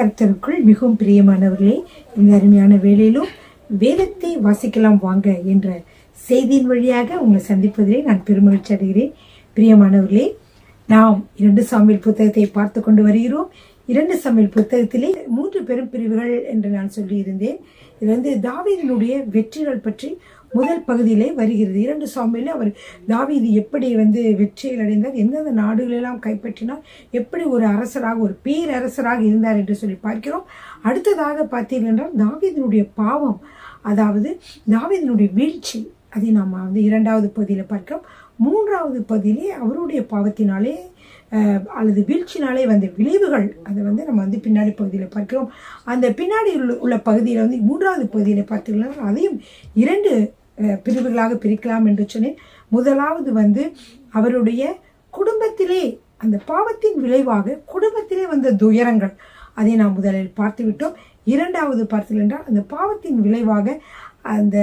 கர்த்தருக்குள் மிகவும் பிரியமானவர்களே, இந்த அருமையான வேளையிலும் வேதத்தை வாசிக்கலாம் வாங்க என்ற செய்தியின் வழியாக உங்களை சந்திப்பதிலே நான் பெருமகிழ்ச்சி அடைகிறேன். பிரியமானவர்களே, நாம் 2 சாமுவேல் புத்தகத்தை பார்த்து கொண்டு வருகிறோம். 2 சாமுவேல் புத்தகத்திலே 3 பெரும் பிரிவுகள் என்று நான் சொல்லியிருந்தேன். இது தாவீதினுடைய வெற்றிகள் பற்றி முதல் பகுதியிலே வருகிறது. 2 சாமுவேல் அவர் தாவீது எப்படி வெற்றிகள் அடைந்தார், எந்தெந்த நாடுகளெல்லாம் கைப்பற்றினார், எப்படி ஒரு அரசராக ஒரு பேரரசராக இருந்தார் என்று சொல்லி பார்க்கிறோம். அடுத்ததாக பார்த்தீர்கள் என்றால் தாவீதினுடைய பாவம், அதாவது தாவீதினுடைய வீழ்ச்சி, அதை நாம் 2வது பகுதியில் பார்க்கிறோம். 3வது பகுதியிலே அவருடைய பாவத்தினாலே அல்லது வீழ்ச்சினாலே வந்த விளைவுகள், அதை நம்ம பின்னாடி பகுதியில் பார்க்கிறோம். அந்த பின்னாடி உள்ள பகுதியில் 3வது பகுதியில் பார்த்தீங்கன்னா அதையும் 2 பிரிவுகளாக பிரிக்கலாம் என்று சொன்னேன். முதலாவது அவருடைய குடும்பத்திலே அந்த பாவத்தின் விளைவாக குடும்பத்திலே வந்த துயரங்கள், அதை நாம் முதலில் பார்த்து விட்டோம். 2வது பார்த்தீர்கள் என்றால் அந்த பாவத்தின் விளைவாக அந்த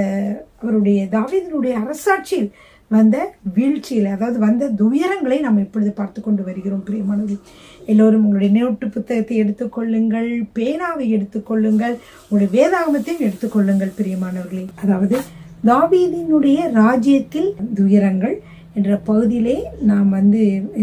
அவருடைய தாவீதினுடைய அரசாட்சியில் வந்த வீழ்ச்சியில், அதாவது வந்த துயரங்களை நாம் இப்பொழுது பார்த்து கொண்டு வருகிறோம். பிரியமானவர்கள், எல்லோரும் உங்களுடைய நோட்டு புத்தகத்தை எடுத்துக்கொள்ளுங்கள், பேனாவை எடுத்துக்கொள்ளுங்கள், உங்களுடைய வேதாகமத்தையும் எடுத்துக்கொள்ளுங்கள். பிரியமானவர்களே, அதாவது தாவீதினுடைய ராஜ்யத்தில் துயரங்கள் என்ற பகுதியிலே நாம்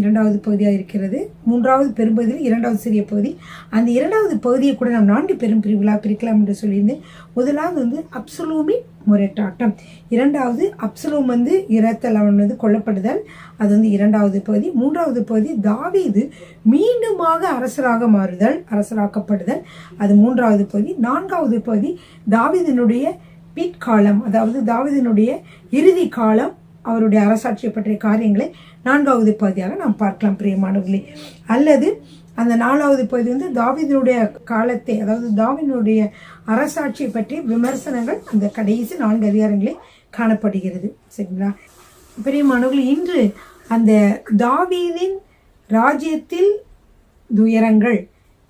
2வது பகுதியாக இருக்கிறது. 3வது பெரும்பகுதியில் 2வது சிறிய பகுதி. அந்த 2வது பகுதியை கூட நாம் 4 பெரும் பிரிவுகளாக பிரிக்கலாம் என்று சொல்லியிருந்தேன். முதலாவது அப்சலோமின் முறைட்டாட்டம், 2வது அப்சலோம் இரத்தல் கொல்லப்படுதல், அது 2வது பகுதி. 3வது பகுதி தாவீது மீண்டுமாக அரசராக மாறுதல், அரசராக்கப்படுதல், அது 3வது பகுதி. 4வது பகுதி தாவீதினுடைய பிற்காலம், அதாவது தாவீதினுடைய இறுதி காலம், அவருடைய அரசாட்சியை பற்றிய காரியங்களை 4வது பகுதியாக நாம் பார்க்கலாம். பிரியமானவர்களே, அல்லது அந்த 4வது பகுதி தாவீதினுடைய காலத்தை, அதாவது தாவீதினுடைய அரசாட்சியை பற்றிய விமர்சனங்கள் அந்த கடைசி 4 அதிகாரங்களே காணப்படுகிறது. சரிங்களா? பிரியமானவர்களே, இன்று அந்த தாவீதின் ராஜ்யத்தில் துயரங்கள்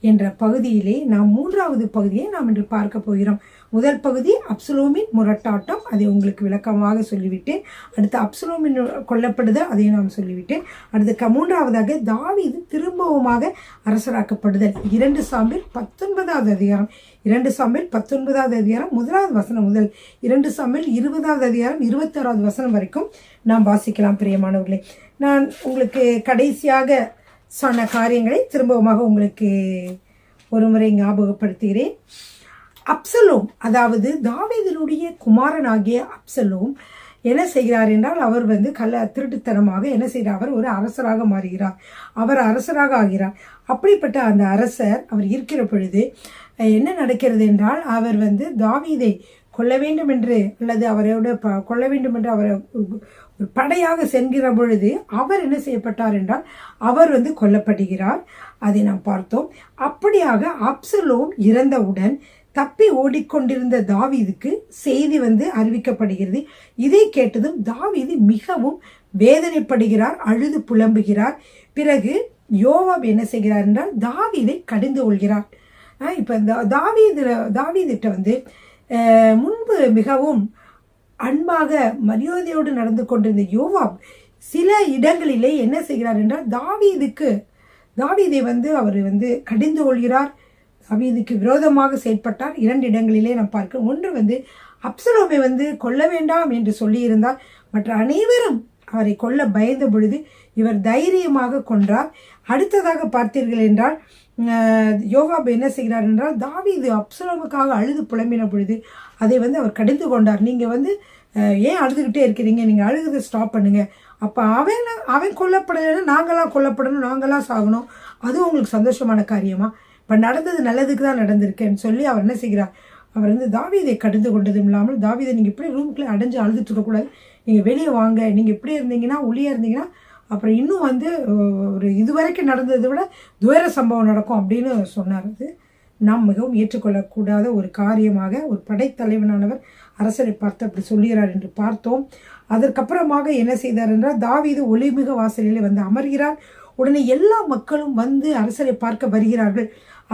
என்ற பகுதியிலே நாம் 3வது பகுதியை நாம் இன்று பார்க்க போகிறோம். முதல் பகுதி அப்சலோமின் முரட்டாட்டம், அதை உங்களுக்கு விளக்கமாக சொல்லிவிட்டேன். அடுத்து அப்சலோமின் கொல்லப்படுதல், அதையும் நாம் சொல்லிவிட்டேன். அடுத்து 3வதாக தாவீது திரும்பவுமாக அரசராக்கப்படுதல். 2 சாமுவேல் 19வது அதிகாரம், 2 சாமுவேல் 19வது அதிகாரம் 1வது வசனம் முதல் 2 சாமுவேல் 20வது அதிகாரம் 26வது வசனம் வரைக்கும் நாம் வாசிக்கலாம். பிரியமானவர்களே, நான் உங்களுக்கு கடைசியாக சொன்ன காரியங்களை திரும்பவுமாக உங்களுக்கு ஒரு முறை ஞாபகப்படுத்துகிறேன். அப்சலோம், அதாவது தாவீதினுடைய குமாரனாகிய அப்சலோம் என்ன செய்கிறார் என்றால், அவர் திருட்டுத்தனமாக என்ன செய்கிறார், அவர் ஒரு அரசராக மாறுகிறார், அவர் அரசராக ஆகிறார். அப்படிப்பட்ட அந்த அரசர் அவர் இருக்கிற பொழுது என்ன நடக்கிறது என்றால், அவர் தாவீதை கொல்ல வேண்டும் என்று அல்லது அவரோட கொல்ல வேண்டும் என்று அவரை ஒரு படையாக சென்கிற பொழுது அவர் என்ன செய்யப்பட்டார் என்றால், அவர் கொல்லப்படுகிறார். அதை நாம் பார்த்தோம். அப்படியாக அப்சலோம் இறந்தவுடன் தப்பி ஓடிக்கொண்டிருந்த தாவீதுக்கு செய்தி அறிவிக்கப்படுகிறது. இதை கேட்டதும் தாவீது மிகவும் வேதனைப்படுகிறார், அழுது புலம்புகிறார். பிறகு யோவாப் என்ன செய்கிறார் என்றால், தாவீதை கடிந்து கொள்கிறார். இப்ப தாவீதிட்ட முன்பு மிகவும் அன்பாக மரியாதையோடு நடந்து கொண்டிருந்த யோவாப் சில இடங்களிலே என்ன செய்கிறார் என்றால், தாவீதை அவர் கடிந்து கொள்கிறார், தாவீதுக்கு விரோதமாக செயல்பட்டார். 2 இடங்களிலே நாம் பார்க்கிறோம். ஒன்று அப்சலோமை கொல்ல வேண்டாம் என்று சொல்லியிருந்தார். மற்ற அனைவரும் அவரை கொல்ல பயந்த பொழுது இவர் தைரியமாக கொன்றார். அடுத்ததாக பார்த்தீர்கள் என்றால், யோவாப் என்ன செய்கிறார் என்றால், தாவீது அப்சலோமுக்காக அழுது புலம்பின பொழுது அதை அவர் கடிந்து கொண்டார். நீங்கள் ஏன் அழுதுகிட்டே இருக்கிறீங்க, நீங்கள் அழுகுதை ஸ்டாப் பண்ணுங்க, அப்போ அவன் கொல்லப்படலைன்னா நாங்களாம் கொல்லப்படணும், நாங்களாம் சாகணும், அதுவும் உங்களுக்கு சந்தோஷமான காரியமா? இப்போ நடந்தது நல்லதுக்கு தான் நடந்திருக்கேன்னு சொல்லி அவர் என்ன செய்கிறார், அவர் தாவீதை கடிந்து கொண்டதும் இல்லாமல், தாவீதை நீங்கள் இப்படி ரூம்குள்ளே அடைஞ்சு அழுதுட்டு இருக்கக்கூடாது, நீங்கள் வெளியே வாங்க, நீங்கள் இப்படி இருந்தீங்கன்னா ஒளியாக இருந்தீங்கன்னா அப்புறம் இன்னும் ஒரு இதுவரைக்கும் நடந்ததை விட துயர சம்பவம் நடக்கும் அப்படின்னு சொன்னார். அது நாம் மிகவும் ஏற்றுக்கொள்ளக்கூடாத ஒரு காரியமாக ஒரு படைத்தலைவனானவர் அரசரை பார்த்து அப்படி சொல்லுகிறார் என்று பார்த்தோம். அதற்கப்புறமாக என்ன செய்தார் என்றால், தாவீது ஒளிமிக வாசலிலே அமர்கிறார். உடனே எல்லா மக்களும் அரசரை பார்க்க வருகிறார்கள்.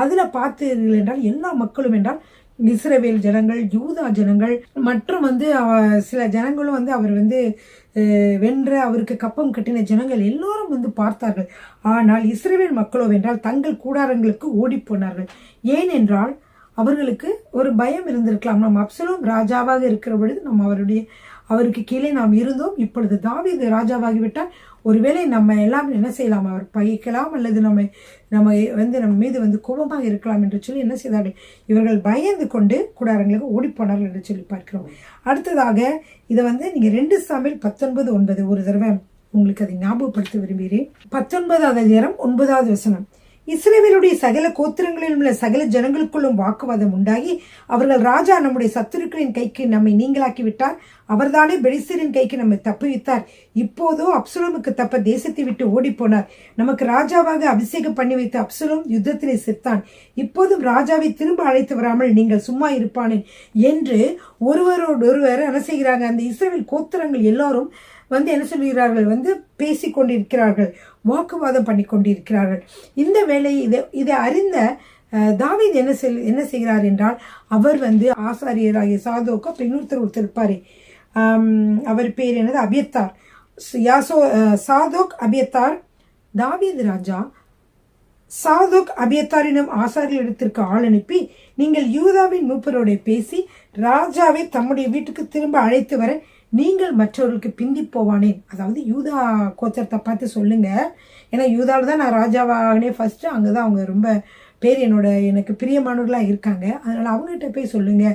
அதில் பார்த்தீர்கள் என்றால், எல்லா மக்களும் என்றால் இஸ்ரவேல் ஜனங்கள், யூதா ஜனங்கள் மற்றும் சில ஜனங்களும் அவர் வென்ற அவருக்கு கப்பம் கட்டின ஜனங்கள் எல்லோரும் பார்த்தார்கள். ஆனால் இஸ்ரவேல் மக்களோ வென்றால் தங்கள் கூடாரங்களுக்கு ஓடி போனார்கள். ஏனென்றால் அவர்களுக்கு ஒரு பயம் இருந்திருக்கலாம். நாம் அப்சலோம் ராஜாவாக இருக்கிற பொழுது அவருக்கு கீழே நாம் இருந்தோம். இப்பொழுது தாவீது ராஜாவாகிவிட்டால் ஒருவேளை நம்ம எல்லாம் என்ன செய்யலாம், அவர் பகைக்கலாம் அல்லது நம்ம மீது கோபமாக இருக்கலாம் என்று சொல்லி என்ன செய்தார்கள், இவர்கள் பயந்து கொண்டு கூடாரங்களுக்கு ஓடிப்போனார்கள் என்று சொல்லி பார்க்கிறோம். அடுத்ததாக இதை நீங்க 2 சாமுவேல் 19:9 ஒரு தடவை உங்களுக்கு அதை ஞாபகப்படுத்த விரும்புகிறேன். 19வது அதிகாரம் 9வது வசனம். இஸ்ரவேலுடைய சகல கோத்திரங்களிலும் உள்ள சகல ஜனங்களுக்குள்ளும் வாக்குவாதம் உண்டாகி அவர்கள், ராஜா நம்முடைய சத்துருக்களின் கைக்கு நம்மை நீங்களாக்கி விட்டார், அவர்தானே பெலிஸ்தரின் கைக்கு நம்மை தப்புவித்தார். இப்போதோ அப்சலோமுக்கு தப்ப தேசத்தை விட்டு ஓடி போனார். நமக்கு ராஜாவாக அபிஷேகம் பண்ணி வைத்த அப்சலோம் யுத்தத்திலே செத்தான். இப்போதும் ராஜாவை திரும்ப அழைத்து வராமல் நீங்கள் சும்மா இருப்பானேன் என்று ஒருவரோடொருவர் என்ன செய்கிறாங்க, அந்த இஸ்ரவேல் கோத்திரங்கள் எல்லாரும் என்ன சொல்கிறார்கள், பேசி கொண்டிருக்கிறார்கள், வாக்குவாதம் பண்ணி கொண்டிருக்கிறார்கள். இந்த வேலையை இதை அறிந்த தாவீது என்ன செய்கிறார் என்றால், அவர் ஆசாரியராகிய சாதோக்கு அப்புறம் ஒருத்தர் இருப்பாரு, அவர் பேர் என்னது, அபியத்தார். Zadok Abiathar. தாவீது ராஜா சாதோக் அபியத்தாரினும் ஆசாரியரிடத்திற்கு ஆள் அனுப்பி, நீங்கள் யூதாவின் மூப்பரோட பேசி ராஜாவை தம்முடைய வீட்டுக்கு திரும்ப அழைத்து வர நீங்கள் மற்றவர்களுக்கு பிந்தி போவானேன். அதாவது யூதா கோத்திரத்தை பார்த்து சொல்லுங்க, ஏன்னா யூதாவில் தான் நான் ராஜாவாகனே ஃபர்ஸ்ட், அங்கதான் அவங்க ரொம்ப பேர் எனக்கு பிரியமானவர்களாக இருக்காங்க. அதனால அவங்ககிட்ட போய் சொல்லுங்க,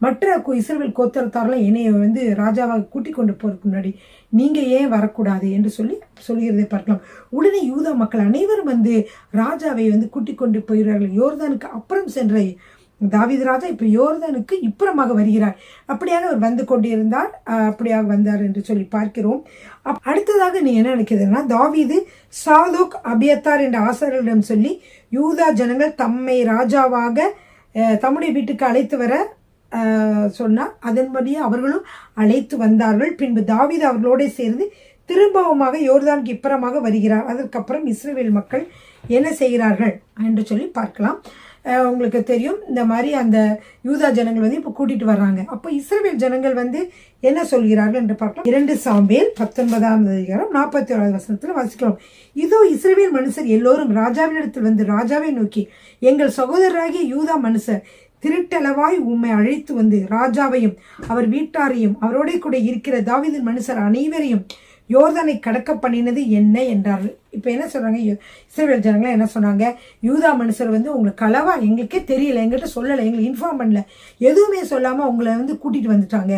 மற்ற இஸ்ரவேல் கோத்திரத்தாரெல்லாம் என்னைய ராஜாவாக கூட்டிக் கொண்டு போறதுக்கு முன்னாடி நீங்க ஏன் வரக்கூடாது என்று சொல்லுகிறதை பார்க்கலாம். உடனே யூதா மக்கள் அனைவரும் ராஜாவை கூட்டிக் கொண்டு போகிறார்கள். யோர்தானுக்கு அப்புறம் சென்ற தாவீது ராஜா இப்ப யோர்தானுக்கு இப்புறமாக வருகிறார். அப்படியாக அவர் வந்து கொண்டிருந்தார், அப்படியாக வந்தார் என்று சொல்லி பார்க்கிறோம். அடுத்ததாக நீ என்ன நினைக்கிறதுனா, தாவீது சாதோக் அபியத்தார் என்ற ஆசாரியரிடம் சொல்லி யூதா ஜனங்கள் தம்மை ராஜாவாக தம்முடைய வீட்டுக்கு அழைத்து வர சொன்னார். அதன்படியே அவர்களும் அழைத்து வந்தார்கள். பின்பு தாவீது அவர்களோட சேர்ந்து திரும்பவுமாக யோர்தானுக்கு இப்புறமாக வருகிறார். அதற்கப்புறம் இஸ்ரவேல் மக்கள் என்ன செய்கிறார்கள் என்று சொல்லி பார்க்கலாம். உங்களுக்கு தெரியும், இந்த மாதிரி அந்த யூதா ஜனங்கள் இப்போ கூட்டிட்டு வர்றாங்க. அப்போ இஸ்ரவேல் ஜனங்கள் என்ன சொல்கிறார்கள் என்று பார்க்கலாம். 2 சாமுவேல் 19ஆம் அதிகாரம் 41வது வசனத்துல வாசிக்கிறோம். இதோ இஸ்ரவேல் மனுஷர் எல்லோரும் ராஜாவினிடத்தில் ராஜாவை நோக்கி, எங்கள் சகோதரராகிய யூதா மனுஷர் திருட்டளவாய் உம்மை அழைத்து ராஜாவையும் அவர் வீட்டாரையும் அவரோட கூட இருக்கிற தாவீதின் மனுஷர் அனைவரையும் யோர்தானை கடக்க பண்ணினது என்ன என்றார்கள். இப்ப என்ன சொல்றாங்க, இஸ்ரவேல் ஜனங்களா என்ன சொன்னாங்க, யூதா மனுஷர் உங்களுக்கு களவா, எங்களுக்கே தெரியல, எங்கிட்ட சொல்லலை, எங்களுக்கு இன்ஃபார்ம் பண்ணல, எதுவுமே சொல்லாம உங்களை கூட்டிட்டு வந்துட்டாங்க,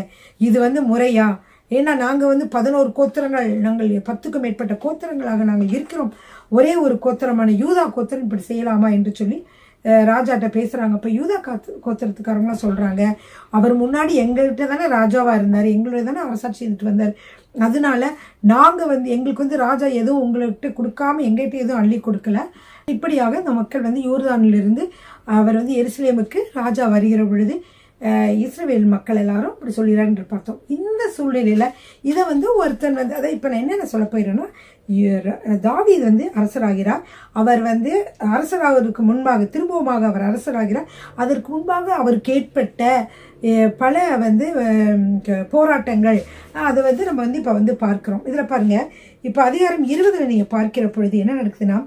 இது முறையா? ஏன்னா நாங்க 11 கோத்திரங்கள், நாங்கள் 10க்கும் மேற்பட்ட கோத்திரங்களாக நாங்கள் இருக்கிறோம், ஒரே ஒரு கோத்திரமான யூதா கோத்திரம் இப்படி செய்யலாமா என்று சொல்லி ராஜாட்ட பேசுறாங்க. இப்ப யூதா கோத்திரத்துக்காரங்களாம் சொல்றாங்க, அவர் முன்னாடி எங்கள்கிட்ட தானே ராஜாவா இருந்தாரு, எங்களோட தானே அரசாட்சி செஞ்சுட்டு வந்தார், அதனால நாங்க எங்களுக்கு ராஜா எதுவும் உங்கள்கிட்ட கொடுக்காம எங்கள்கிட்ட எதுவும் அள்ளி கொடுக்கல. இப்படியாக இந்த மக்கள் யோர்தானிலிருந்து அவர் எருசலேமுக்கு ராஜா வருகிற பொழுது இஸ்ரவேல் மக்கள் எல்லாரும் அப்படி சொல்லிடுறாங்க பார்த்தோம். இந்த சூழ்நிலையில இதை ஒருத்தன் அதை இப்ப நான் என்னென்ன சொல்ல போயிடுறேன்னா, தாவீது அரசராகிறார். அவர் அரசராகிறதுக்கு முன்பாக திரும்பவுமாக அவர் அரசராகிறார். அதற்கு முன்பாக அவருக்கு ஏற்பட்ட பல போராட்டங்கள் அதை நம்ம இப்ப பார்க்கிறோம். இதுல பாருங்க, இப்ப அதிகாரம் 20 நீங்க பார்க்கிற பொழுது என்ன நடக்குதுன்னா,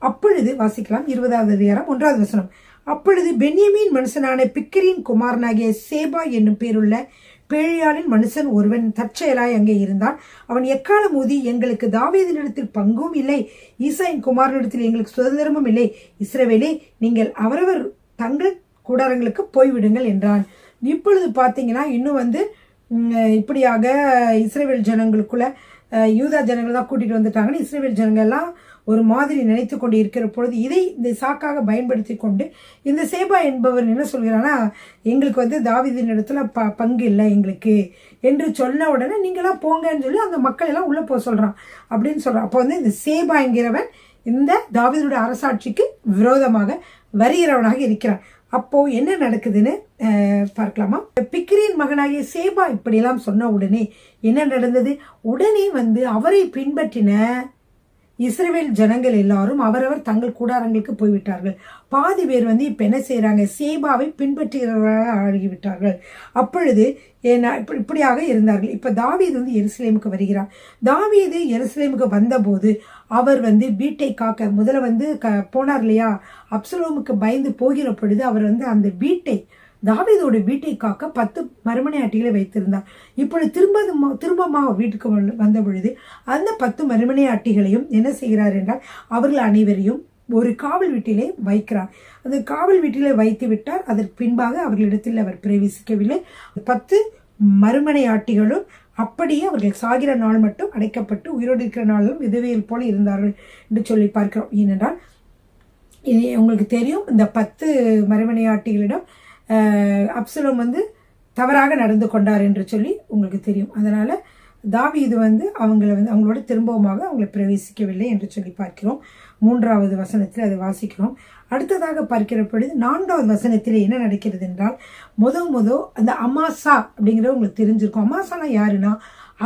அப்பொழுது வாசிக்கலாம் 20வது அதிகாரம் 1வது வசனம். அப்பொழுது பென்யமீன் மனுஷனான பிக்கிரின் குமாரனாகிய சேபா என்னும் பேருள்ள பேழியாளின் மனுஷன் ஒருவன் தற்செயலாய் அங்கே இருந்தான். அவன் எக்காலம் ஊதி, எங்களுக்கு தாவீதினிடத்தில் பங்கும் இல்லை, ஈசாயின் குமாரனிடத்தில் எங்களுக்கு சுதந்திரமும் இல்லை, இஸ்ரவேலே நீங்கள் அவரவர் தங்கள் கூடாரங்களுக்கு போய்விடுங்கள் என்றான். இப்பொழுது பார்த்தீங்கன்னா இன்னும் இப்படியாக இஸ்ரவேல் ஜனங்களுக்குள்ள யூதா ஜனங்கள் தான் கூட்டிட்டு வந்துட்டாங்கன்னு இஸ்ரவேல் ஜனங்கள்லாம் ஒரு மாதிரி நினைத்து கொண்டு இருக்கிற பொழுது இந்த சாக்காக பயன்படுத்தி கொண்டு இந்த சேபா என்பவர் என்ன சொல்கிறான்னா, எங்களுக்கு தாவீதின் இடத்துல பங்கு இல்லை எங்களுக்கு என்று சொன்ன உடனே நீங்களாம் போங்கன்னு சொல்லி அந்த மக்கள் எல்லாம் உள்ள போக சொல்றான் அப்படின்னு சொல்றான். அப்போ இந்த சேபா என்கிறவன் இந்த தாவீதுடைய அரசாட்சிக்கு விரோதமாக வருகிறவனாக இருக்கிறான். அப்போ என்ன நடக்குதுன்னு பார்க்கலாமா. பிக்கிரியின் மகனாகிய சேபா இப்படியெல்லாம் சொன்ன உடனே என்ன நடந்தது, உடனே அவரை பின்பற்றின இஸ்ரவேல் ஜனங்கள் எல்லாரும் அவரவர் தங்கள் கூடாரங்களுக்கு போய்விட்டார்கள். பாதி பேர் இப்ப என்ன செய்யறாங்க, சேபாவை பின்பற்றுகிறவர்களாக ஆகிவிட்டார்கள். அப்பொழுது இப்படியாக இருந்தார்கள். இப்ப தாவீது எருசலேமுக்கு வருகிறார். தாவீது எருசலேமுக்கு வந்தபோது அவர் வீட்டை காக்க முதல்ல போனார் இல்லையா, அப்சலோமுக்கு பயந்து போகிற பொழுது அவர் அந்த வீட்டை, தாவீதோட வீட்டை காக்க 10 மறுமனையாட்டிகளை வைத்திருந்தார். இப்பொழுது திரும்பமாக வீட்டுக்கு வந்த பொழுது அந்த 10 மறுமனையாட்டிகளையும் என்ன செய்கிறார் என்றால் அவர்கள் அனைவரையும் ஒரு காவல் வீட்டிலே வைக்கிறார். அந்த காவல் வீட்டிலே வைத்து விட்டார். அதற்கு பின்பாக அவர்களிடத்தில் அவர் பிரவேசிக்கவில்லை. 10 மறுமனையாட்டிகளும் அப்படியே அவர்கள் சாகிற நாள் மட்டும் அடைக்கப்பட்டு உயிரோடு இருக்கிற நாளும் விதவையில் போல இருந்தார்கள் என்று சொல்லி பார்க்கிறோம். ஏனென்றால் உங்களுக்கு தெரியும், இந்த 10 மறுமனையாட்டிகளிடம் அப்சலோம் தவறாக நடந்து கொண்டார் என்று சொல்லி உங்களுக்கு தெரியும். அதனால தாவீது அவங்களோட திரும்பவுமாக அவங்களை பிரவேசிக்கவில்லை என்று சொல்லி பார்க்கிறோம். 3வது வசனத்தில் அதை வாசிக்கிறோம். அடுத்ததாக பார்க்கிற பொழுது 4வது வசனத்தில் என்ன நடக்கிறது என்றால், அந்த அமாசா அப்படிங்கிறது உங்களுக்கு தெரிஞ்சிருக்கும். அமாசானா யாருன்னா,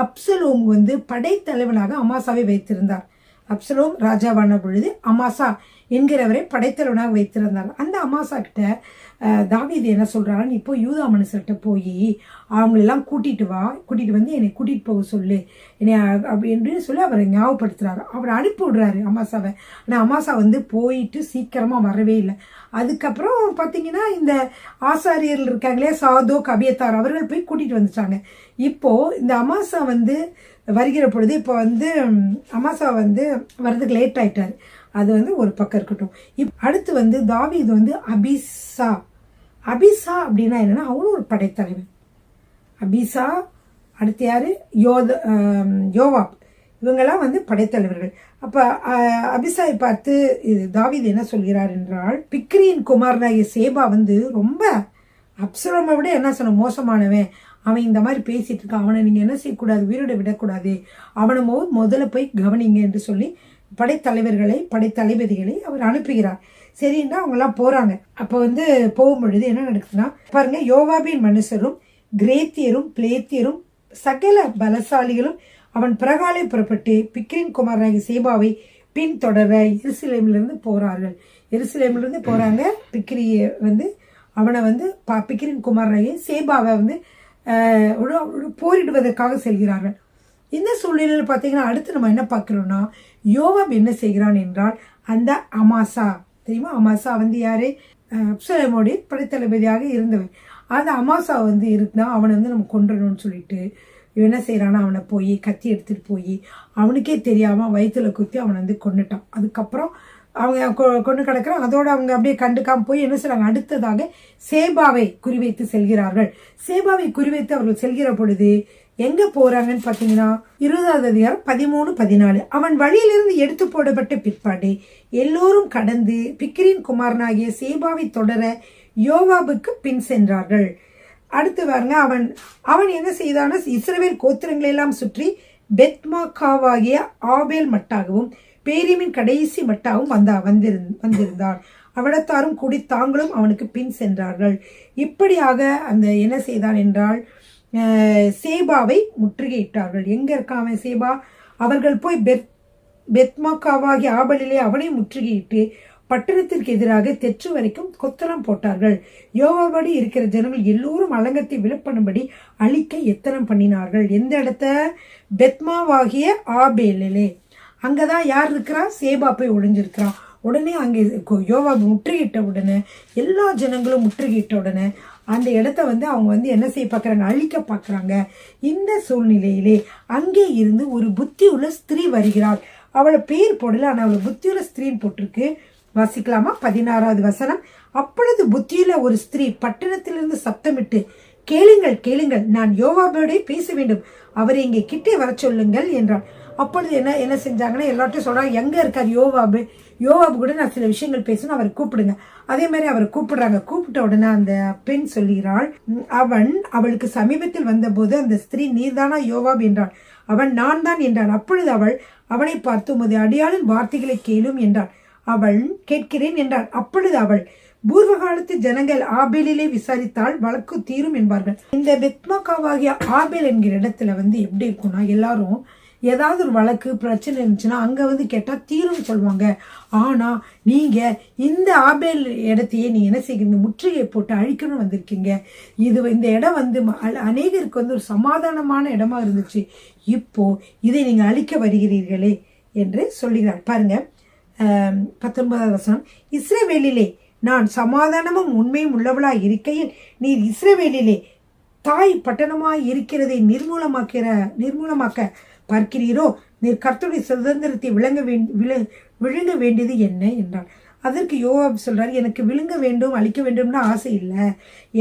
அப்சலோம் படைத்தலைவனாக அமாசாவை வைத்திருந்தார். அப்சலோம் ராஜாவான பொழுது அமாசா என்கிறவரை படைத்தலைவனாக வைத்திருந்தார். அந்த அமாசா கிட்ட தாவீது என்ன சொல்றாரு, நீ போய் யூதா மனுஷர்கிட்ட போய் அவங்களெல்லாம் கூட்டிட்டு என்னை கூட்டிட்டு போக சொல்லு என்னை அப்படின்னு சொல்லி அவரை ஞாபகப்படுத்துறாரு. அவர் அனுப்பி விடுறாரு அமாசாவை. ஆனால் அமாசா போயிட்டு சீக்கிரமா வரவே இல்லை. அதுக்கப்புறம் பார்த்தீங்கன்னா இந்த ஆசாரியர்கள் இருக்காங்களே, சாதோக் அபியத்தார், அவர்கள் போய் கூட்டிட்டு வந்துட்டாங்க. இப்போ இந்த அமாசா வருகிற பொழுது இப்போ அமாசா வர்றதுக்கு லேட் ஆயிட்டாரு. அது ஒரு பக்கம் இருக்கட்டும். அடுத்து தாவீது அபிசா அப்படின்னா என்னன்னா, அவனும் ஒரு படைத்தலைவன். அபிசா, அடுத்து யாரு, யோவாப், இவங்கெல்லாம் படைத்தலைவர்கள். அப்ப அபிசாயை பார்த்து தாவீது என்ன சொல்கிறார் என்றால், பிக்ரியின் குமாரனாகிய சேபா ரொம்ப அப்சலோமை விட என்ன சொன்ன மோசமானவன், அவன் இந்த மாதிரி பேசிட்டு இருக்கான், அவனை நீங்க என்ன செய்யக்கூடாது, உயிரோட விடக்கூடாது, அவனை முதல்ல போய் கவனிங்க என்று சொல்லி படைத்தளபதிகளை அவர் அனுப்புகிறார். சரின்னா அவங்கெல்லாம் போறாங்க. அப்போ போகும் பொழுது என்ன நடக்குதுன்னா பாருங்க, யோவாபின் மனுஷரும் கிரேத்தியரும் பிளேத்தியரும் சகல பலசாலிகளும் அவன் பிறகாலே புறப்பட்டு பிக்ரின் குமாரனாகிய சேபாவை பின்தொடர எருசலேமிலிருந்து போறார்கள். எருசலேமிலிருந்து போறாங்க. பிக்ரிய அவனை பிக்ரின் குமாரனாகிய சேபாவை போரிடுவதற்காக செல்கிறார்கள். இந்த சூழ்நிலையில் பார்த்தீங்கன்னா அடுத்து நம்ம என்ன பார்க்கிறோம்னா, யோவாப் என்ன செய்கிறான் என்றால், அந்த அமாசா தெரியுமா, அமாசா யாரு, அப்சலோமுடைய படைத்தளபதியாக இருந்தவன். அந்த அமாசா இருந்தா அவனை நம்ம கொன்றணும்னு சொல்லிட்டு இவன் என்ன செய்யறான்னா, அவனை போய் கத்தி எடுத்துட்டு போய் அவனுக்கே தெரியாம வயிற்றுல குத்தி அவனை கொண்டுட்டான். அதுக்கப்புறம் அவங்க கொண்டு கிடக்குறான். அதோட அவங்க அப்படியே கண்டுக்காம போய் என்ன செய்றாங்க, அடுத்ததாக சேபாவை குறிவைத்து செல்கிறார்கள். சேபாவை குறிவைத்து அவர்கள் செல்கிற பொழுது எங்க போறாங்கன்னு பாத்தீங்கன்னா 20வது அதிகாரம் 13, 14. அவன் வழியிலிருந்து எடுத்து போடப்பட்ட பிற்பாடு எல்லோரும் கடந்து பிக்ரின் குமாரனாகிய சேபாவை தொடர யோவாபுக்கு பின் சென்றார்கள். அடுத்து பாருங்க, அவன் என்ன செய்தான, இஸ்ரவேல் கோத்திரங்களை எல்லாம் சுற்றி பெத்மாக்காவாகிய ஆபேல் மட்டாகவும் பேரிமின் கடைசி மட்டாகவும் வந்திருந்தான். அவடத்தாரும் கூடி தாங்களும் அவனுக்கு பின் சென்றார்கள். இப்படியாக அந்த என்ன செய்தான் என்றால், சேபாவை முற்றுகையிட்டார்கள். எங்க இருக்காம சேபா, அவர்கள் போய் பெத்மாக்காவாகிய ஆபலிலே அவனை முற்றுகையிட்டு பட்டணத்திற்கு எதிராக தெற்று வரைக்கும் கொத்தளம் போட்டார்கள். யோவாபடி இருக்கிற ஜனங்கள் எல்லோரும் அலங்கத்தை விலப்பண்ணும்படி அழிக்க எத்தனம் பண்ணினார்கள். எந்த இடத்த, பெத்மாவாகிய ஆபேலிலே. அங்கதான் யார் இருக்கிறா, சேபா போய் ஒளிஞ்சிருக்கிறான். உடனே அங்கே யோவாபு முற்றுகிட்ட உடனே, எல்லா ஜனங்களும் முற்றுகிட்ட உடனே அந்த இடத்த அவங்க என்ன செய்ய பார்க்குறாங்க, அழிக்க பார்க்குறாங்க. இந்த சூழ்நிலையிலே அங்கே இருந்து ஒரு புத்தியுள்ள ஸ்திரீ வருகிறாள். அவளை பேர் போடல, ஆனால் அவளை புத்தியுள்ள ஸ்திரீன்னு போட்டிருக்கு. வாசிக்கலாமா? 16வது வசனம். அப்பொழுது புத்தியுள்ள ஒரு ஸ்திரீ பட்டணத்திலிருந்து சப்தமிட்டு, கேளுங்கள் கேளுங்கள், நான் யோவாபோட பேச வேண்டும், அவரை இங்கே கிட்டே வர சொல்லுங்கள் என்றாள். அப்பொழுது என்ன செஞ்சாங்கன்னா, எல்லாத்தையும் சொல்றாங்க, எங்க இருக்கார் யோவாபு, யோவாபு கூட நான் சில விஷயங்கள் பேசணும், அவரை கூப்பிடுங்க. அதே மாதிரி அவரை கூப்பிடுறாங்க. கூப்பிட்ட உடனே அந்த பெண் சொல்கிறாள், அவளுக்கு சமீபத்தில் வந்த போது அந்த ஸ்திரீ, நீர்தானா யோவாப் என்றாள். அவன் நான் தான் என்றான். அப்பொழுது அவள் அவனை பார்த்து, உமது அடியாளின் வார்த்தைகளை கேளும் என்றாள். அவள் கேட்கிறேன் என்றாள். அப்பொழுது அவள், பூர்வ காலத்து ஜனங்கள் ஆபேலிலே விசாரித்தால் வழக்கு தீரும் என்பார்கள். இந்த பெத்மாக்காவாகிய ஆபேல் என்கிற இடத்துல எப்படி இருக்கும்னா, எல்லாரும் ஏதாவது ஒரு வழக்கு பிரச்சனை இருந்துச்சுன்னா அங்கே வந்து கேட்டால் தீரும்னு சொல்லுவாங்க. ஆனால் நீங்கள் இந்த ஆபேல் இடத்தையே நீங்கள் என்ன செய்கிறீங்க, முற்றுகை போட்டு அழிக்கணும்னு வந்திருக்கீங்க. இந்த இடம் வந்து அநேகருக்கு வந்து ஒரு சமாதானமான இடமா இருந்துச்சு, இப்போ இதை நீங்கள் அழிக்க வருகிறீர்களே என்று சொல்லுகிறார். பாருங்க 19வது வசனம், இஸ்ரவேலிலே நான் சமாதானமும் உண்மையும் உள்ளவளாய் இருக்கையில் நீர் இஸ்ரவேலிலே தாய் பட்டணமாய் இருக்கிறதை நிர்மூலமாக்க பார்க்கிறீரோ, நீர் கர்த்தருடைய சுதந்திரத்தை விழுங்க வேண்டியது என்ன என்றார். அதற்கு யோவாப் சொல்றாரு, எனக்கு விழுங்க வேண்டும் அழிக்க வேண்டும்னு ஆசை இல்லை.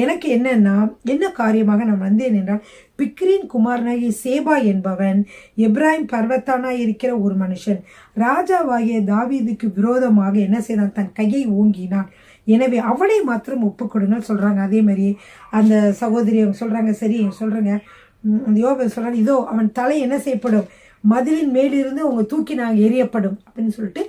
எனக்கு என்ன காரியமாக நான் வந்தேன் என்றால், பிக்ரின் குமாரனாகிய சேபா என்பவன் எப்ராஹிம் பர்வத்தானாய் இருக்கிற ஒரு மனுஷன் ராஜாவாகிய தாவீதுக்கு விரோதமாக என்ன செய்தான், தன் கையை ஓங்கினான். எனவே அவனை மாத்திரம் ஒப்புக்கொடுங்கன்னு சொல்றாங்க. அதே மாதிரி அந்த சகோதரி அவங்க சொல்றாங்க, சரி சொல்றாங்க, அந்த யோபு சொல்றாங்க, இதோ அவன் தலை என்ன செய்யப்படும், மதிலின் மேலிருந்து அவங்க தூக்கி நாங்கள் எரியப்படும் அப்படின்னு சொல்லிட்டு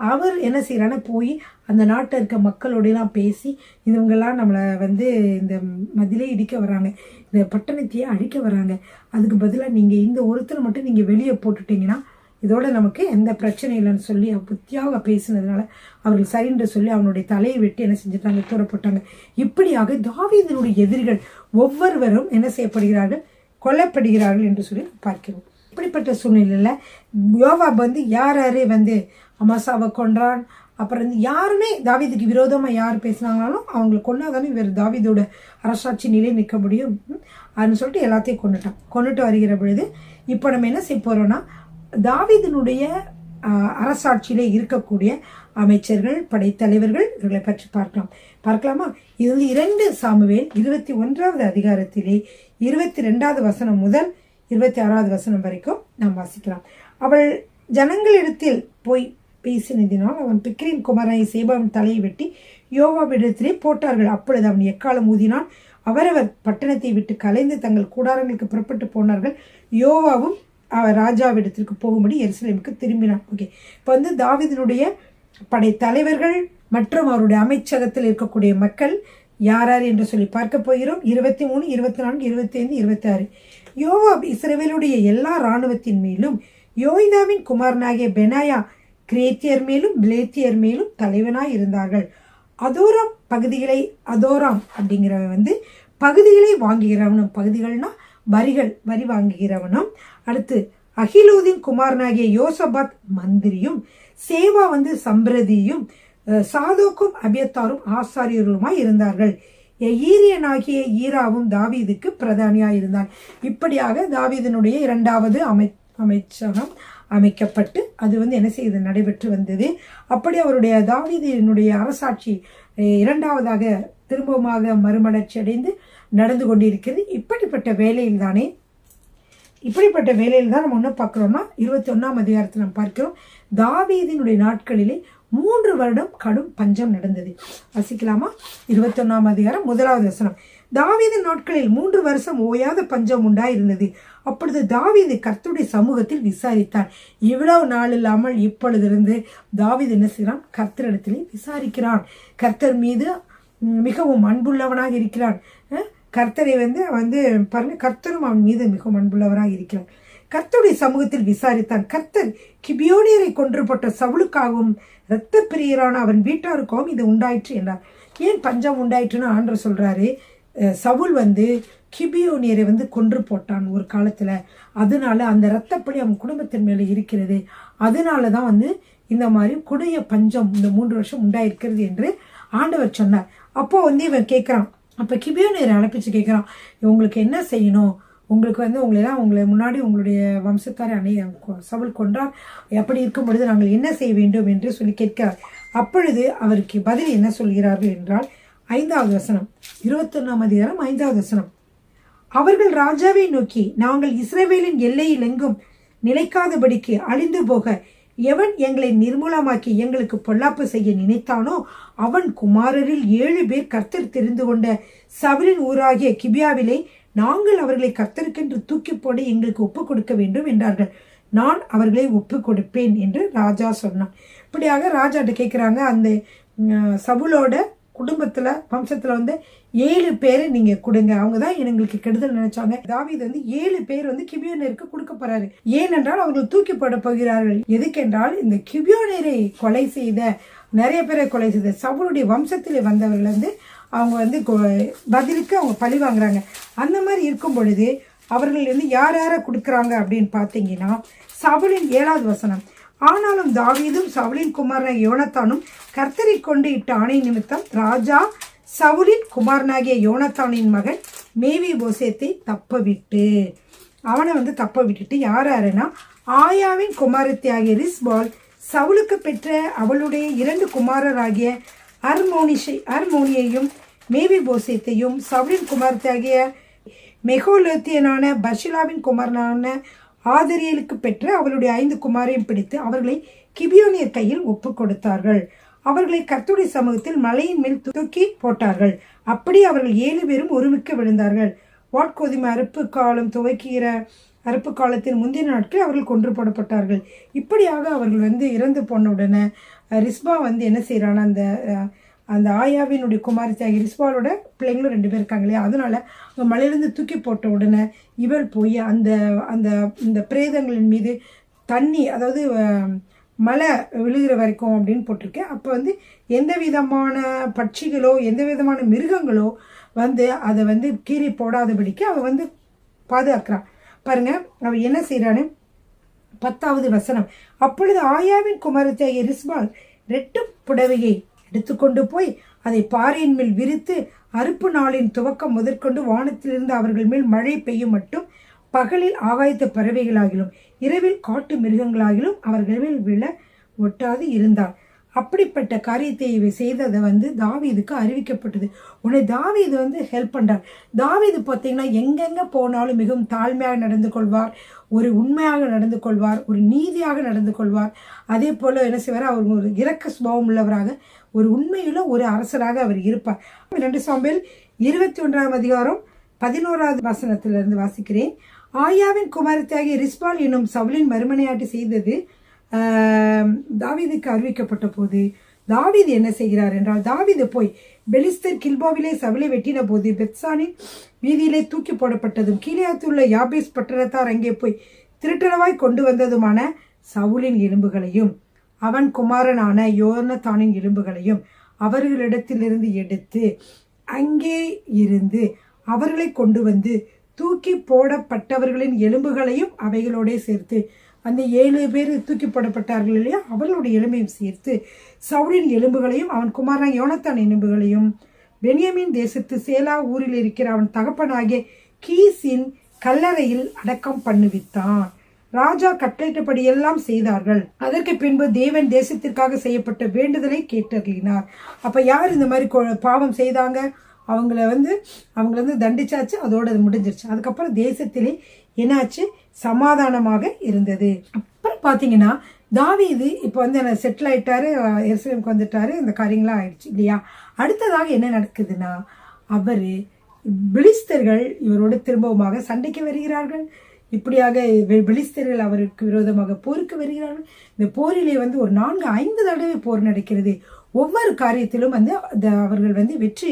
அவர் என்ன செய்யறான்னா போய் அந்த நாட்டில் இருக்க மக்களோடலாம் பேசி, இவங்கெல்லாம் நம்மளை வந்து இந்த மதிலே இடிக்க வராங்க, இந்த பட்டணத்தையே அழிக்க வராங்க, அதுக்கு பதிலாக நீங்கள் இந்த ஒருத்தரை மட்டும் நீங்கள் வெளியே போட்டுட்டீங்கன்னா இதோட நமக்கு எந்த பிரச்சனை இல்லைன்னு சொல்லி புத்தியாக பேசினதுனால அவர்கள் சரிஎன்று சொல்லி அவனுடைய தலையை வெட்டி என்ன செஞ்சுட்டாங்க, தூரப்பட்டாங்க. இப்படியாக தாவீதினுடைய எதிரிகள் ஒவ்வொருவரும் என்ன செய்யப்படுகிறார்கள், கொல்லப்படுகிறார்கள் என்று சொல்லி பார்க்கிறோம். இப்படிப்பட்ட சூழ்நிலையில் யோவாப் வந்து யார் வந்து அமாசாவை கொன்றான், அப்புறம் வந்து யாருமே தாவீதுக்கு விரோதமாக யார் பேசினாங்கனாலும் அவங்களை கொண்டாதானே இவர் தாவீதோட அரசாட்சி நிலை நிற்க முடியும் அப்படின்னு சொல்லிட்டு எல்லாத்தையும் கொண்டுட்டு வருகிற பொழுது இப்போ நம்ம என்ன செய்ய போகிறோம்னா, தாவீதினுடைய அரசாட்சியிலே இருக்கக்கூடிய அமைச்சர்கள், படைத்தலைவர்கள், இவர்களை பற்றி பார்க்கலாமா? இது வந்து 2 சாமுவேல் 21வது அதிகாரத்திலே 22வது வசனம் முதல் 26வது வசனம் வரைக்கும் நாம் வாசிக்கலாம். அவள் ஜனங்களிடத்தில் போய் பேசினதினால் அவன் பிக்ரின் குமாரனை சேபாவின் தலையை வெட்டி யோவாபிடத்திலே போட்டார்கள். அப்பொழுது அவன் எக்காலம் ஊதினான். அவரவர் பட்டணத்தை விட்டு கலைந்து தங்கள் கூடாரங்களுக்கு புறப்பட்டு போனார்கள். யோவாவும் அவர் ராஜாவிடத்திற்கு போகும்படி எருசலேமுக்கு திரும்பினான். ஓகே, இப்போ வந்து தாவீதினுடைய படைத்தலைவர்கள் மற்றும் அவருடைய அமைச்சகத்தில் இருக்கக்கூடிய மக்கள் யார் என்று சொல்லி பார்க்க போகிறோம். 23, 24, 25, 26. யோவாப் இஸ்ரவேலுடைய எல்லா இராணுவத்தின் மேலும் யோய்தாவின் குமாரனாகிய பெனாயா கிரேத்தியர் மேலும் பிளேத்தியர் மேலும் தலைவனாய் இருந்தார்கள். அதோராம் அப்படிங்கிறவன் வந்து பகுதிகளை வாங்குகிறவனும், பகுதிகள்னா வரி வாங்குகிறவனும். அடுத்து அகிலூதின் குமாரனாகிய யோசபாத் மந்திரியும், சேவா வந்து சம்பிரதியும், சாதோக்கும் அபியத்தாரும் ஆசாரியர்களுமாய் இருந்தார்கள். ஈரியனாகிய ஈராவும் தாவீதுக்கு பிரதானியாய் இருந்தான். இப்படியாக தாவீதினுடைய 2வது அமைச்சகம் அமைக்கப்பட்டு அது வந்து என்ன செய்து நடைபெற்று வந்தது. அப்படி அவருடைய தாவீதினுடைய அரசாட்சி 2வதாக திரும்பமாக மறுமலர்ச்சி அடைந்து நடந்து கொண்டிருக்கிறது. இப்படிப்பட்ட வேலையில் தான் நம்ம என்ன பார்க்குறோம்னா 21ஆம் அதிகாரத்தில் நம்ம பார்க்கிறோம், தாவீதினுடைய நாட்களிலே 3 வருடம் கடும் பஞ்சம் நடந்தது. வசிக்கலாமா? 21ஆம் அதிகாரம் 1வது வசனம். தாவீதின் நாட்களில் 3 வருஷம் ஓயாத பஞ்சம் உண்டாயிருந்தது. அப்பொழுது தாவீது கர்த்தருடைய சமூகத்தில் விசாரித்தான். இவ்வளவு நாள் இல்லாமல் இப்பொழுதிருந்து தாவீது என்ன செய்கிறான், கர்த்தரிடத்திலே விசாரிக்கிறான். கர்த்தர் மீது மிகவும் அன்புள்ளவனாக இருக்கிறான். கர்த்தரை வந்து பாருங்க, கர்த்தரும் அவன் மீது மிகவும் அன்புள்ளவராக இருக்கிறான். கர்த்தருடைய சமூகத்தில் விசாரித்தான். கர்த்தர் கிபியோனியரை கொன்றப்பட்ட சவுலுக்காகவும் இரத்த பிரியரான அவன் வீட்டாருக்காகவும் இது உண்டாயிற்று என்றார். ஏன் பஞ்சம் உண்டாயிற்றுன்னு ஆண்டவர் சொல்றாரு, சவுல் வந்து கிபியோனியரை வந்து கொன்று போட்டான் ஒரு காலத்துல, அதனால அந்த இரத்தப்படி அவன் குடும்பத்தின் மேல இருக்கிறது, அதனால தான் வந்து இந்த மாதிரி கொடிய பஞ்சம் இந்த 3 வருஷம் உண்டாயிருக்கிறது என்று ஆண்டவர் சொன்னார். அப்போ வந்து இவன் கேட்கிறான், அப்ப கிபியோனியரை அழைப்பிச்சு கேட்கிறான், உங்களுக்கு என்ன செய்யணும், உங்களுக்கு வந்து உங்களை முன்னாடி உங்களுடைய வம்சத்தாரை சவுல் கொன்றார், எப்படி இருக்கும் பொழுது நாங்கள் என்ன செய்ய வேண்டும் என்று சொல்லி கேட்கிறார். அப்பொழுது அவருக்கு பதில் என்ன சொல்கிறார்கள் என்றால் 5வது வசனம், 21ஆம் அதிகாரம் 5வது வசனம். அவர்கள் ராஜாவை நோக்கி, நாங்கள் இஸ்ரவேலின் எல்லையில் எங்கும் நிலைக்காதபடிக்கு அழிந்து போக எவன் எங்களை நிர்மூலமாக்கி எங்களுக்கு பொல்லாப்பு செய்ய நினைத்தானோ அவன் குமாரரில் 7 பேர் கர்த்தர் தெரிந்து கொண்ட சவுலின் ஊராகிய கிபியாவிலே நாங்கள் அவர்களை கர்த்தருக்கென்று தூக்கி போட எங்களுக்கு ஒப்பு கொடுக்க வேண்டும் என்றார்கள். நான் அவர்களை ஒப்பு கொடுப்பேன் என்று ராஜா சொன்னான். இப்படியாக ராஜாட்ட கேட்குறாங்க, அந்த சவுலோட குடும்பத்துல வம்சத்துல வந்து 7 பேரை நீங்க கொடுங்க, அவங்கதான் எங்களுக்கு கெடுதல் நினைச்சாங்க. தாவீது வந்து 7 பேர் வந்து கிபியோனருக்கு கொடுக்க போறாரு. ஏனென்றால் அவர்கள் தூக்கி போட போகிறார்கள். எதுக்கென்றால் இந்த கிபியோனரை கொலை செய்த, நிறைய பேரை கொலை செய்த சவுலுடைய வம்சத்திலே வந்தவர்கள் வந்து அவங்க வந்து பதிலுக்கு அவங்க பழி வாங்குறாங்க. அந்த மாதிரி இருக்கும் பொழுது அவர்கள் வந்து யார் யாரை கொடுக்குறாங்க அப்படின்னு பார்த்தீங்கன்னா, சவுலின் 7வது வசனம், ஆனாலும் தாவீதும் சவுலின் குமாரனாகிய யோனத்தானும் கர்த்தரை கொண்டு இட்ட ஆணை நிமித்தம் ராஜா சவுலின் குமாரனாகிய யோனத்தானின் மகன் மேவி போசேத்தை தப்ப விட்டு, அவனை வந்து தப்ப விட்டுட்டு யார் யாருன்னா, ஆயாவின் குமாரத்தி ஆகிய ரிஸ்பால், சவுலுக்கு பெற்ற அவளுடைய 2 குமாரராகிய அர்மோனியையும் மேவி போசேத்தையும், சவுலின் குமாரத்தி ஆகிய மெகோலோத்தியனான பர்ஷிலாவின் குமாரனான ஆதரியலுக்கு பெற்ற அவளுடைய 5 குமாரையும் பிடித்து அவர்களை கிபியோனியர் கையில் ஒப்பு கொடுத்தார்கள். அவர்களை கர்த்தருடைய சமூகத்தில் மலையின் மேல் தூக்கி போட்டார்கள். அப்படி அவர்கள் 7 பேரும் ஒருமிக்க விழுந்தார்கள். வாட்கோதுமை அறுப்பு காலம் துவக்கிற அறுப்பு காலத்தின் முந்தின நாட்கள் அவர்கள் கொன்று போடப்பட்டார்கள். இப்படியாக அவர்கள் வந்து இறந்து போன உடனே ரிஸ்பா வந்து என்ன செய்யறான்னா, அந்த ஆயாவினுடைய குமாரத்தியாகி ரிஸ்பாலோட பிள்ளைங்களும் 2 பேர் இருக்காங்க இல்லையா, அதனால அவங்க மலையிலேருந்து தூக்கி போட்ட உடனே இவள் போய் அந்த பிரேதங்களின் மீது தண்ணி, அதாவது மழை விழுகிற வரைக்கும் அப்படின்னு போட்டிருக்கேன். அப்போ வந்து எந்த விதமான பட்சிகளோ எந்த விதமான மிருகங்களோ வந்து அதை வந்து கீறி போடாதபடிக்கு அவள் வந்து பாதுகாக்கிறான். பாருங்க அவள் என்ன செய்யறான்னு 10வது வசனம், அப்பொழுது ஆயாவின் குமாரத்தியாகிய ரிஸ்பால் 2 புடவையை எடுத்துக்கொண்டு போய் அதை பாறையின் மேல் விரித்து அறுப்பு நாளின் துவக்கம் முதற்கொண்டு வானத்திலிருந்து அவர்கள் மேல் மழை பெய்யும் மட்டும் பகலில் ஆகாயத்து பறவைகளாகிலும் இரவில் காட்டு மிருகங்களாகிலும் அவர்கள் மேல் விழ ஒட்டாது இருந்தார். அப்படிப்பட்ட காரியத்தை இவை செய்ததை வந்து தாவீதுக்கு அறிவிக்கப்பட்டது. உடனே தாவீது வந்து ஹெல்ப் பண்றார். தாவீது பார்த்தீங்கன்னா எங்கெங்க போனாலும் மிகவும் தாழ்மையாக நடந்து கொள்வார், ஒரு உண்மையாக நடந்து கொள்வார், ஒரு நீதியாக நடந்து கொள்வார். அதே போல என்ன செய்வார், அவர் ஒரு இரக்க சுபாவம் உள்ளவராக, ஒரு உண்மையுள்ள ஒரு அரசராக அவர் இருப்பார். 2 சாமுவேல் 21ஆம் அதிகாரம் 11வது வசனத்திலிருந்து வாசிக்கிறேன். ஆயாவின் குமாரத்தியாகிய ரிஸ்பால் என்னும் சவுலின் மறுமனையாட்டி செய்தது தாவீதுக்கு அறிவிக்கப்பட்ட போது தாவீது என்ன செய்கிறார் என்றால், தாவீது போய் பெலிஸ்தர் கில்பாவிலே சவுலை வெட்டின போது பெத்சானின் வீதியிலே தூக்கி போடப்பட்டதும் கீலேயாத்துள்ள யாபேஸ் பட்டணத்தார் அங்கே போய் திருட்டனவாய் கொண்டு வந்ததுமான சவுலின் எலும்புகளையும் அவன் குமாரனான யோனத்தானின் எலும்புகளையும் அவர்களிடத்திலிருந்து எடுத்து அங்கே இருந்து அவர்களை கொண்டு வந்து தூக்கி போடப்பட்டவர்களின் எலும்புகளையும் அவைகளோட சேர்த்து, அந்த 7 பேர் தூக்கி போடப்பட்டார்கள் இல்லையா, அவர்களுடைய எலும்பையும் சேர்த்து சவுலின் எலும்புகளையும் அவன் குமாரன் யோனத்தான் எலும்புகளையும் பென்யமீன் தேசத்து சேலா ஊரில் இருக்கிற அவன் தகப்பனாகிய கீசின் கல்லறையில் அடக்கம் பண்ணுவித்தான். ராஜா கட்டளையிட்டபடி எல்லாம் செய்தார்கள். அதற்கு பின்பு தேவன் தேசத்திற்காக செய்யப்பட்ட வேண்டுதலை கேட்டறினார். அப்ப யார் இந்த மாதிரி பாவம் செய்தாங்க, அவங்கள வந்து தண்டிச்சாச்சு, அதோட அது முடிஞ்சிருச்சு. அதுக்கப்புறம் தேசத்திலே என்னாச்சு, சமாதானமாக இருந்தது. அப்புறம் பார்த்தீங்கன்னா தாவீது இப்போ வந்து செட்டில் ஆயிட்டாரு, எருசலேமுக்கு வந்துட்டாரு, இந்த காரியங்களாம் ஆயிடுச்சு இல்லையா. அடுத்ததாக என்ன நடக்குதுன்னா, அவர் பெலிஸ்தர்கள் இவரோடு திரும்பவுமாக சண்டைக்கு வருகிறார்கள். இப்படியாக பெலிஸ்தர்கள் அவருக்கு விரோதமாக போருக்கு வருகிறார்கள். இந்த போரிலே வந்து ஒரு 4-5 தடவை போர் நடக்கிறது. ஒவ்வொரு காரியத்திலும் வந்து அவர்கள் வந்து வெற்றி,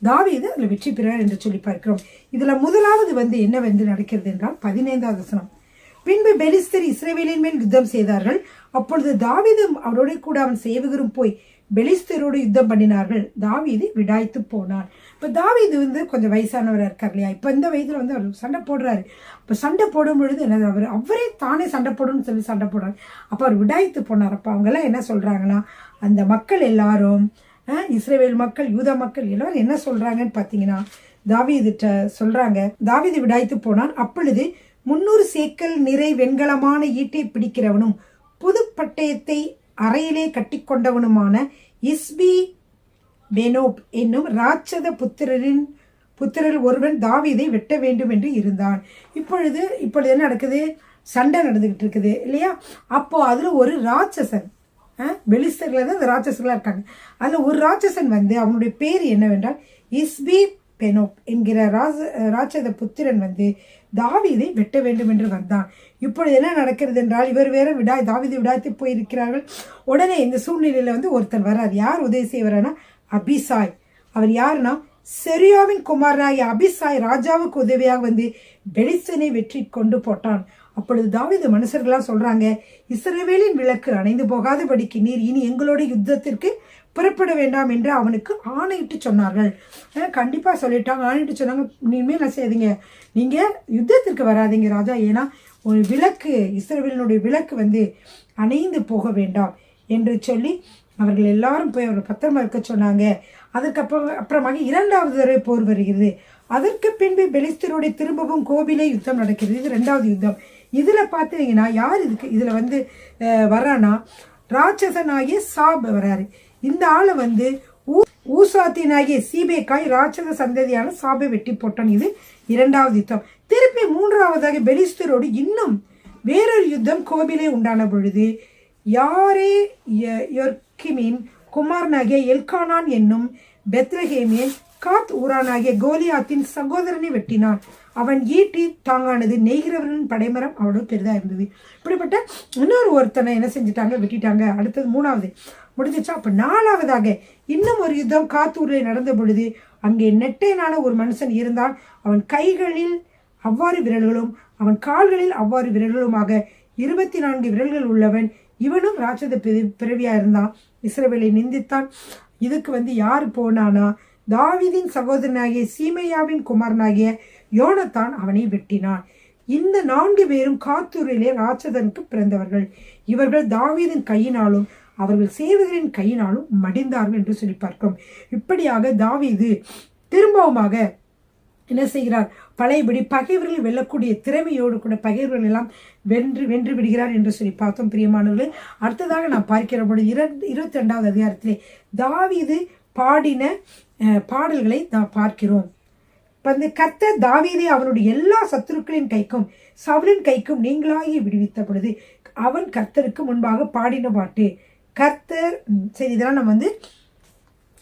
தாவீது அதில் வெற்றி பெறார் என்று சொல்லி பார்க்கிறோம். இதுல முதலாவது வந்து என்ன வந்து நடக்கிறது என்றால் 15வது வசனம், பின்பு பெலிஸ்தர் இஸ்ரவேலின் மேல் யுத்தம் செய்தார்கள். அப்பொழுது தாவீதும் அவரோட கூட அவன் சேவகரும் போய் பெலிஸ்தரோடு யுத்தம் பண்ணினார்கள். தாவீது விடாய்த்து போனான். இப்ப தாவீது வந்து கொஞ்சம் வயசானவராக இருக்கார் இல்லையா, இப்ப இந்த வயதுல வந்து அவர் சண்டை போடுறாரு. இப்ப சண்டை போடும் பொழுது என்ன, அவரே தானே சண்டை போடணும்னு சொல்லி சண்டை போடுறாரு. அப்ப அவர் விடாய்த்து போனார். அப்ப அவங்க எல்லாம் என்ன சொல்றாங்கன்னா, அந்த மக்கள் எல்லாரும், இஸ்ரவேல் மக்கள், யூதா மக்கள் எல்லாரும் என்ன சொல்றாங்கன்னு பாத்தீங்கன்னா, தாவீதுட்ட சொல்றாங்க, தாவீது விடாய்த்து போனான். அப்பொழுது 300 சேக்கல் நிறை வெண்கலமான ஈட்டை பிடிக்கிறவனும் புது பட்டயத்தை அறையிலே கட்டி கொண்டவனுமான இஸ்பி பெனோப் என்னும் ராட்சத புத்திரரில் ஒருவன் தாவீதை வெட்ட வேண்டும் என்று இருந்தான். இப்பொழுது என்ன நடக்குது, சண்டை நடந்துகிட்டு இருக்குது இல்லையா. அப்போ அதுல ஒரு ராட்சசன், பெலிஸ்தர்ல தான் அந்த ராட்சசர்களா இருக்காங்க, அதுல ஒரு ராட்சசன் வந்து அவனுடைய பேர் என்னவென்றால் இஸ்பி பெனோப் என்கிற ராட்சத புத்திரன் வந்து தாவீதை வெட்ட வேண்டும் என்று வந்தான். இப்பொழுது என்ன நடக்கிறது என்றால், இவர் வேற தாவீதை விடாய்த்து போயிருக்கிறார்கள். உடனே இந்த சூழ்நிலையில வந்து ஒருத்தர் வராது. யார் உதவி செய்வார்னா, அபிசாய். அவர் யாருன்னா செரியாவின் குமாரனாகிய அபிசாய் ராஜாவுக்கு உதவியாக வந்து பெலிஸ்தனை வெற்றி கொண்டு போட்டான். அப்பொழுது தாவீது மனுஷர்களாம் சொல்றாங்க, இஸ்ரவேலின் விளக்கு அணைந்து போகாதபடிக்கு நீர் இனி எங்களோட யுத்தத்திற்கு புறப்பட வேண்டாம் என்று அவனுக்கு ஆணையிட்டு சொன்னார்கள். கண்டிப்பா சொல்லிட்டாங்க, ஆணையிட்டு சொன்னாங்க, இனிமேல் என்ன செய்யாதீங்க, நீங்க யுத்தத்திற்கு வராதீங்க ராஜா, ஏன்னா ஒரு விளக்கு, இஸ்ரவேலினுடைய விளக்கு வந்து அணைந்து போக வேண்டாம் என்று சொல்லி அவர்கள் எல்லாரும் போய் அவர்கள் பத்திரமா இருக்க சொன்னாங்க. அப்புறமாக 2வது தடவை போர் வருகிறது. அதற்கு பின்பு பெலிஸ்தரோட திரும்பவும் கோபிலே யுத்தம் நடக்கிறது. இது 2வது யுத்தம். இதுல பாத்தீங்கன்னா யார் இதுல வந்து வர்றானா, ராட்சசனாகிய சாப் வராரு. இந்த ஆளை வந்து ஊசாத்தினாகிய சீபேக்காய் ராட்சச சந்ததியான சாபை வெட்டி போட்டான். இது 2வது யுத்தம். திருப்பி 3வதாக பெலிஸ்தரோடு இன்னும் வேறொரு யுத்தம் கோபிலே உண்டான பொழுது யாரே யொர்கிமின் குமாரனாகிய எல்கானான் என்னும் பெத்லஹேமியன் காத் ஊரானாகிய கோலியாத்தின் சகோதரனை வெட்டினான். அவன் ஈட்டி தாங்கானது, நெய்கிறவரின் படைமரம் அவனோட பெரிதா இருந்தது. இப்படிப்பட்ட ஒருத்தனை என்ன செஞ்சுட்டாங்க, வெட்டிட்டாங்க. அடுத்தது 3வது முடிஞ்சிச்சா. அப்ப 4வதாக இன்னும் ஒரு யுத்தம் காத்தூரில் நடந்த பொழுது அங்கே நெட்டையனான ஒரு மனுஷன் இருந்தான். அவன் கைகளில் அவ்வாறு விரல்களும் அவன் கால்களில் அவ்வாறு விரல்களுமாக 24 விரல்கள் உள்ளவன். இவனும் ராட்சத பிறவியா இருந்தான். இஸ்ரவேலை நிந்தித்தான். இதுக்கு வந்து யார் போனானா, தாவீதின் சகோதரனாகிய சீமையாவின் குமாரனாகிய யோனத்தான் அவனை வெட்டினான். இந்த 4 பேரும் காத்தூரிலே ராட்சதனுக்கு பிறந்தவர்கள். இவர்கள் தாவீதின் கையினாலும் அவர்கள் சேவகரின் கையினாலும் மடிந்தார்கள் என்று சொல்லி பார்க்கிறோம். இப்படியாக தாவீது திரும்பவுமாக என்ன செய்கிறார், பழையபடி பகைவர்கள் வெல்லக்கூடிய திறமையோடு கூட பகைவர்கள் எல்லாம் வென்று விடுகிறார் என்று சொல்லி பார்த்தோம். பிரியமானவர்களே, அடுத்ததாக நாம் பார்க்கிற பொழுது 22வது அதிகாரத்திலே தாவீது பாடின பாடல்களை நாம் பார்க்கிறோம். கர்த்தர் தாவீதை அவனுடைய எல்லா சத்துருக்களின் கைக்கும் சவுலின் கைக்கும் நீங்களாகி விடுவித்த பொழுது அவன் கர்த்தருக்கு முன்பாக பாடின பாட்டு. கர்த்தர் சரி, இதெல்லாம் நம்ம வந்து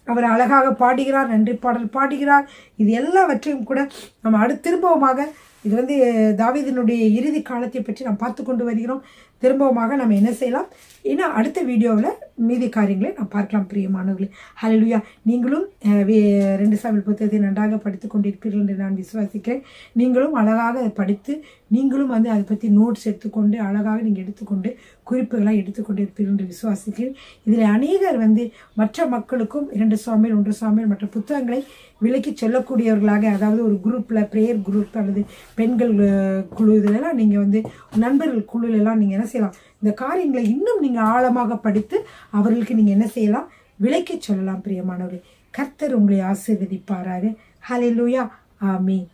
அவர் அழகாக பாடுகிறார், நன்றி பாடல் பாடுகிறார். இது எல்லாவற்றையும் கூட நம்ம திரும்பவுமாக இது வந்து தாவீதினுடைய இறுதி காலத்தை பற்றி நாம் பார்த்து கொண்டு வருகிறோம். திரும்பவுமாக நம்ம என்ன செய்யலாம், இன்னும் அடுத்த வீடியோவில் மீதி காரியங்களை நாம் பார்க்கலாம். பிரியமானவர்களே, ஹல்லேலூயா. நீங்களும் 2 சாமுவேல் புத்தகத்தை நன்றாக படித்து கொண்டிருப்பீர்கள் என்று நான் விசுவாசிக்கிறேன். நீங்களும் அழகாக அதை படித்து நீங்களும் வந்து அதை பற்றி நோட்ஸ் எடுத்துக்கொண்டு அழகாக நீங்கள் எடுத்துக்கொண்டு குறிப்புகளாக எடுத்துக்கொண்டு இருப்பீர்கள் என்று விசுவாசிக்கிறேன். இதில் அநேகர் வந்து மற்ற மக்களுக்கும் 2 சாமுவேல் 1 சாமுவேல் மற்ற புத்தகங்களை விலக்கி சொல்லக்கூடியவர்களாக, அதாவது ஒரு குரூப்பில் ப்ரேயர் குரூப் அல்லது பெண்கள் குழு இதெல்லாம் நீங்கள் வந்து நண்பர்கள் குழுலெல்லாம் நீங்கள் என்ன செய்யலாம், இந்த காரியங்களை இன்னும் நீங்கள் ஆழமாக படித்து அவர்களுக்கு நீங்கள் என்ன செய்யலாம், விலக்கி சொல்லலாம். பிரியமானவர்களே, கர்த்தர் உங்களை ஆசீர்வதிப்பாராக. ஹல்லேலூயா. ஆமென்.